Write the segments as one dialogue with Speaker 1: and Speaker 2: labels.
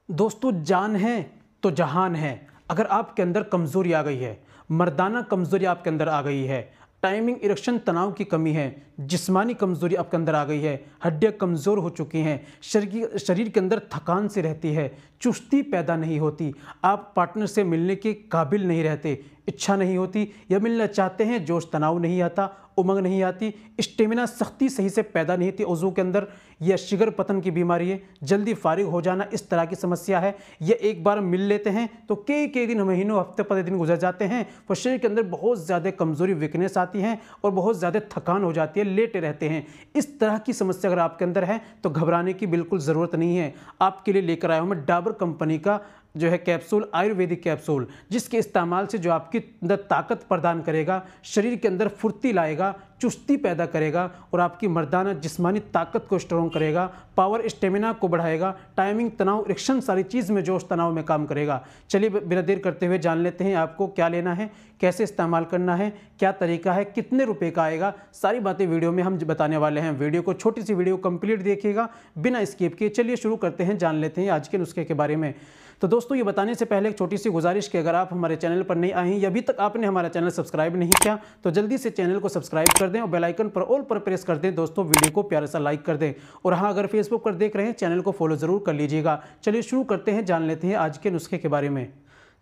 Speaker 1: दोस्तों, जान है तो जहान है। अगर आपके अंदर कमज़ोरी आ गई है, मर्दाना कमज़ोरी आपके अंदर आ गई है, टाइमिंग इरेक्शन तनाव की कमी है, जिस्मानी कमज़ोरी आपके अंदर आ गई है, हड्डियाँ कमज़ोर हो चुकी हैं, शरीर के अंदर थकान सी रहती है, चुस्ती पैदा नहीं होती, आप पार्टनर से मिलने के काबिल नहीं रहते, इच्छा नहीं होती या मिलना चाहते हैं, जोश तनाव नहीं आता, उमंग नहीं आती, स्टेमिना सख्ती सही से पैदा नहीं होती उज़ू के अंदर, यह शिगर पतन की बीमारी है, जल्दी फारिग हो जाना इस तरह की समस्या है, या एक बार मिल लेते हैं तो कई दिन, महीनों, हफ्ते 15 दिन गुजर जाते हैं, तो शरीर के अंदर बहुत ज़्यादा कमज़ोरी, वीकनेस आती है और बहुत ज़्यादा थकान हो जाती है, लेटे रहते हैं। इस तरह की समस्या अगर आपके अंदर है तो घबराने की बिल्कुल ज़रूरत नहीं है। आपके लिए लेकर आया हूँ मैं डाबर कंपनी का जो है कैप्सूल, आयुर्वेदिक कैप्सूल, जिसके इस्तेमाल से जो आपकी अंदर ताकत प्रदान करेगा, शरीर के अंदर फुर्ती लाएगा, चुस्ती पैदा करेगा और आपकी मर्दाना जिस्मानी ताकत को स्ट्रॉन्ग करेगा, पावर स्टेमिना को बढ़ाएगा, टाइमिंग, तनाव, इरेक्शन, सारी चीज़ में जोश तनाव में काम करेगा। चलिए बिना देर करते हुए जान लेते हैं आपको क्या लेना है, कैसे इस्तेमाल करना है, क्या तरीका है, कितने रुपए का आएगा, सारी बातें वीडियो में हम बताने वाले हैं। वीडियो को, छोटी सी वीडियो कंप्लीट देखिएगा बिना स्किप किए। चलिए शुरू करते हैं, जान लेते हैं आज के नुस्खे के बारे में। तो दोस्तों, ये बताने से पहले एक छोटी सी गुजारिश कि अगर आप हमारे चैनल पर नहीं आए हैं या अभी तक आपने हमारा चैनल सब्सक्राइब नहीं किया तो जल्दी से चैनल को सब्सक्राइब कर दें और बेल आइकन पर ऑल पर प्रेस कर दें। दोस्तों, वीडियो को प्यारा सा लाइक कर दें और हाँ, अगर फेसबुक पर देख रहे हैं चैनल को फॉलो ज़रूर कर लीजिएगा। चलिए शुरू करते हैं, जान लेते हैं आज के नुस्खे के बारे में।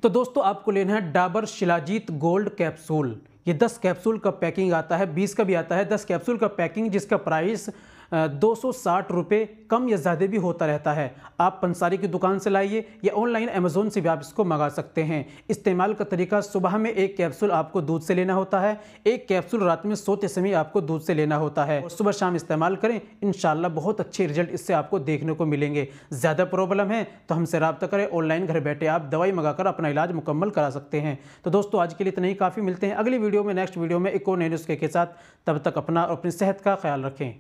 Speaker 1: तो दोस्तों, आपको लेना है डाबर शिलाजीत गोल्ड कैप्सूल। ये 10 कैप्सूल का पैकिंग आता है, 20 का भी आता है। 10 कैप्सूल का पैकिंग जिसका प्राइस 260 रुपये, कम या ज़्यादा भी होता रहता है। आप पंसारी की दुकान से लाइए या ऑनलाइन अमेज़ोन से भी आप इसको मंगा सकते हैं। इस्तेमाल का तरीका, सुबह में 1 कैप्सूल आपको दूध से लेना होता है, 1 कैप्सूल रात में सोते समय आपको दूध से लेना होता है और सुबह शाम इस्तेमाल करें, इंशाल्लाह बहुत अच्छे रिजल्ट इससे आपको देखने को मिलेंगे। ज़्यादा प्रॉब्लम है तो हमसे रब्ता करें, ऑनलाइन घर बैठे आप दवाई मंगाकर अपना इलाज मुकम्मल करा सकते हैं। तो दोस्तों, आज के लिए इतना ही काफ़ी। मिलते हैं अगली वीडियो में, नेक्स्ट वीडियो में एक और नए नुस्खे के साथ। तब तक अपना और अपनी सेहत का ख्याल रखें।